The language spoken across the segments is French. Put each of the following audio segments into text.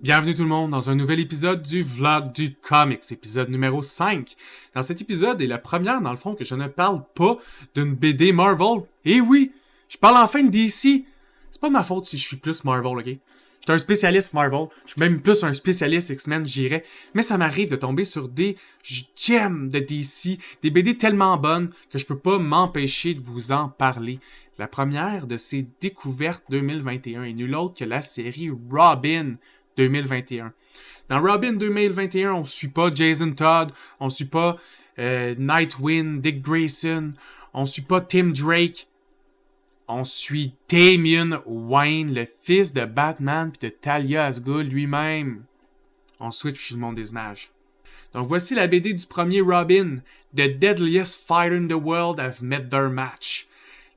Bienvenue tout le monde dans un nouvel épisode du Vlog du Comics, épisode numéro 5. Dans cet épisode est la première dans le fond que je ne parle pas d'une BD Marvel. Et oui, je parle enfin de DC. C'est pas de ma faute si je suis plus Marvel, ok? Je suis un spécialiste Marvel, je suis même plus un spécialiste X-Men, j'irais. Mais ça m'arrive de tomber sur des gems de DC, des BD tellement bonnes que je peux pas m'empêcher de vous en parler. La première de ces découvertes 2021 est nulle autre que la série Robin 2021. Dans Robin 2021, on suit pas Jason Todd, on suit pas Nightwing, Dick Grayson, on suit pas Tim Drake, on suit Damian Wayne, le fils de Batman puis de Talia al Ghul lui-même. On switch sur le monde des images. Donc voici la BD du premier Robin. The deadliest fighter in the world have met their match.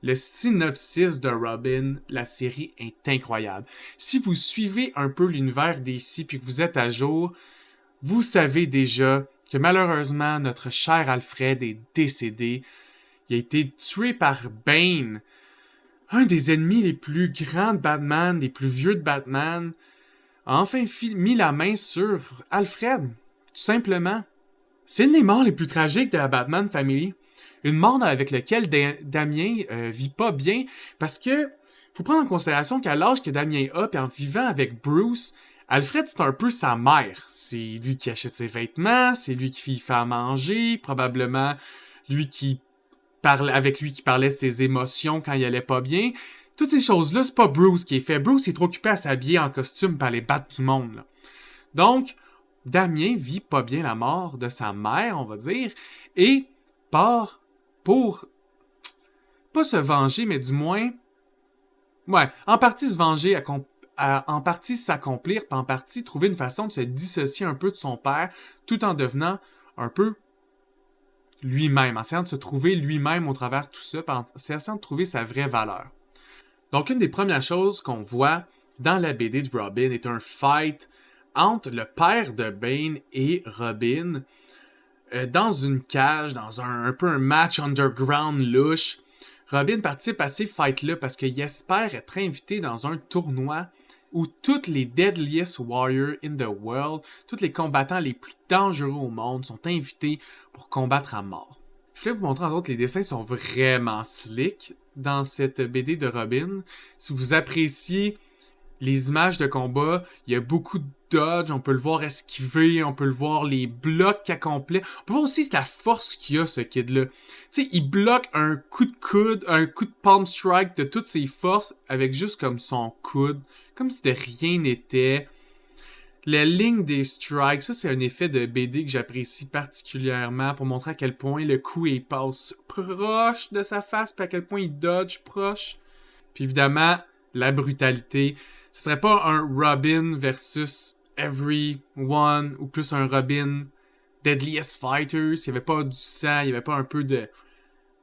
Le synopsis de Robin, la série est incroyable. Si vous suivez un peu l'univers DC puis que vous êtes à jour, vous savez déjà que malheureusement notre cher Alfred est décédé. Il a été tué par Bane, un des ennemis les plus grands de Batman, les plus vieux de Batman, a enfin mis la main sur Alfred, tout simplement. C'est une des morts les plus tragiques de la Batman Family. Une mort avec laquelle Damien vit pas bien, parce que faut prendre en considération qu'à l'âge que Damien a, puis en vivant avec Bruce, Alfred, c'est un peu sa mère. C'est lui qui achète ses vêtements, c'est lui qui fait à manger, probablement lui qui parle avec lui qui parlait de ses émotions quand il allait pas bien. Toutes ces choses-là, c'est pas Bruce qui est fait. Bruce est trop occupé à s'habiller en costume pour aller battre du monde, là. Donc, Damien vit pas bien la mort de sa mère, on va dire, et part pour pas se venger, mais du moins, en partie se venger, en partie s'accomplir, puis en partie trouver une façon de se dissocier un peu de son père, tout en devenant un peu lui-même, en essayant de se trouver lui-même au travers de tout ça, puis en essayant de trouver sa vraie valeur. Donc, une des premières choses qu'on voit dans la BD de Robin est un fight entre le père de Bane et Robin, dans une cage, dans un peu un match underground louche. Robin participe à ces fights-là parce qu'il espère être invité dans un tournoi où tous les deadliest warriors in the world, tous les combattants les plus dangereux au monde sont invités pour combattre à mort. Je voulais vous montrer en d'autres, les dessins sont vraiment slick dans cette BD de Robin. Si vous appréciez les images de combat, il y a beaucoup de dodge, on peut le voir esquiver, on peut le voir les blocs qu'il accomplit. On peut voir aussi la force qu'il a, ce kid-là. Tu sais, il bloque un coup de coude, un coup de palm strike de toutes ses forces avec juste comme son coude, comme si de rien n'était. La ligne des strikes, ça c'est un effet de BD que j'apprécie particulièrement pour montrer à quel point le coup il passe proche de sa face, puis à quel point il dodge proche. Puis évidemment, la brutalité. Ce serait pas un Robin versus everyone ou plus un Robin Deadliest Fighters. Il y avait pas du sang, il y avait pas un peu de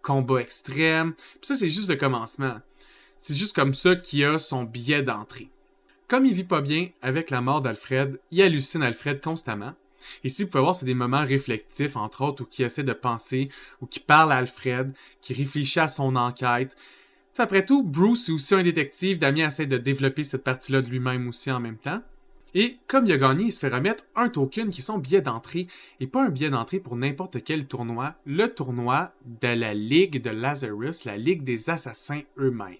combat extrême. Puis ça, c'est juste le commencement. C'est juste comme ça qu'il a son billet d'entrée. Comme il vit pas bien avec la mort d'Alfred, il hallucine Alfred constamment. Ici, vous pouvez voir, c'est des moments réflectifs, entre autres, où il essaie de penser, où il parle à Alfred, qui réfléchit à son enquête. Après tout, Bruce est aussi un détective, Damien essaie de développer cette partie-là de lui-même aussi en même temps. Et comme il a gagné, il se fait remettre un token qui est son billet d'entrée, et pas un billet d'entrée pour n'importe quel tournoi, le tournoi de la Ligue de Lazarus, la Ligue des Assassins eux-mêmes.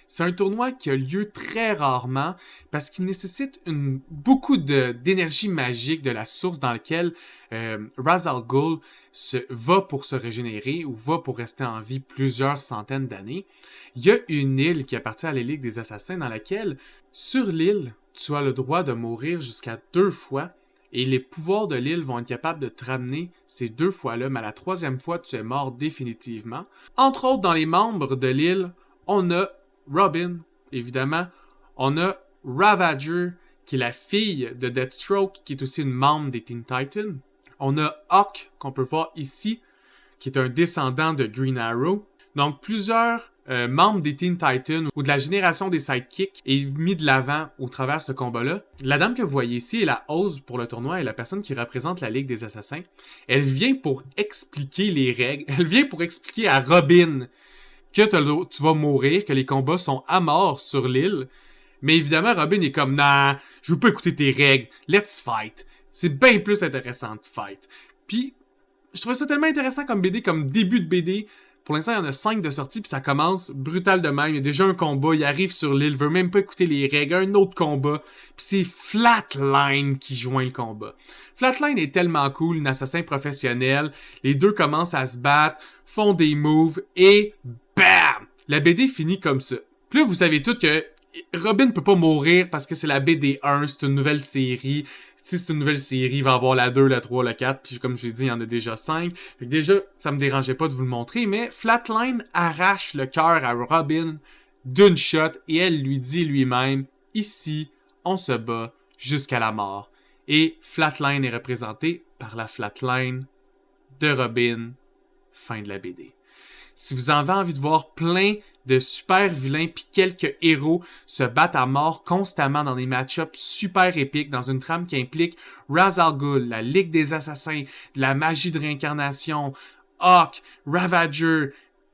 C'est un tournoi qui a lieu très rarement parce qu'il nécessite beaucoup d'énergie magique de la source dans laquelle Ra's al Ghul va pour se régénérer ou va pour rester en vie plusieurs centaines d'années. Il y a une île qui appartient à la Ligue des Assassins dans laquelle, sur l'île, tu as le droit de mourir jusqu'à 2 fois et les pouvoirs de l'île vont être capables de te ramener ces 2 fois-là, mais à la 3e fois, tu es mort définitivement. Entre autres, dans les membres de l'île, on a Robin, évidemment. On a Ravager, qui est la fille de Deathstroke, qui est aussi une membre des Teen Titans. On a Hawk, qu'on peut voir ici, qui est un descendant de Green Arrow. Donc, plusieurs membre des Teen Titans ou de la génération des Sidekicks est mis de l'avant au travers de ce combat-là. La dame que vous voyez ici est la host pour le tournoi et la personne qui représente la Ligue des Assassins. Elle vient pour expliquer les règles. Elle vient pour expliquer à Robin que tu vas mourir, que les combats sont à mort sur l'île. Mais évidemment, Robin est comme « Nah, je veux pas écouter tes règles. Let's fight. » C'est bien plus intéressant de fight. Puis, je trouvais ça tellement intéressant comme BD, comme début de BD. Pour l'instant, il y en a 5 de sortie, puis ça commence brutal de même. Il y a déjà un combat, il arrive sur l'île, veut même pas écouter les règles, un autre combat. Puis c'est Flatline qui joint le combat. Flatline est tellement cool, un assassin professionnel. Les deux commencent à se battre, font des moves, et BAM! La BD finit comme ça. Puis là, vous savez tout que Robin peut pas mourir parce que c'est la BD 1, c'est une nouvelle série. Si c'est une nouvelle série, il va y avoir la 2, la 3, la 4, puis comme je l'ai dit, il y en a déjà 5. Fait que déjà, ça me dérangeait pas de vous le montrer, mais Flatline arrache le cœur à Robin d'une shot et elle lui dit lui-même, ici, on se bat jusqu'à la mort. Et Flatline est représenté par la Flatline de Robin. Fin de la BD. Si vous avez envie de voir plein de super vilains puis quelques héros se battent à mort constamment dans des match-ups super épiques dans une trame qui implique Ra's al Ghul, la Ligue des Assassins, de la magie de réincarnation, Hawk, Ravager,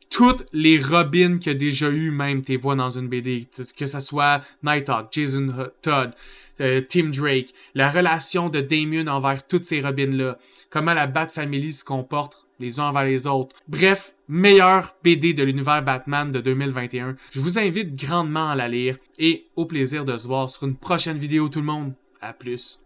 toutes les Robins qu'il y a déjà eu même tes voix dans une BD, que ça soit Nighthawk, Jason Todd, Tim Drake, la relation de Damien envers toutes ces Robins-là, comment la Bat Family se comporte les uns envers les autres. Bref, meilleur BD de l'univers Batman de 2021. Je vous invite grandement à la lire et au plaisir de se voir sur une prochaine vidéo tout le monde. À plus.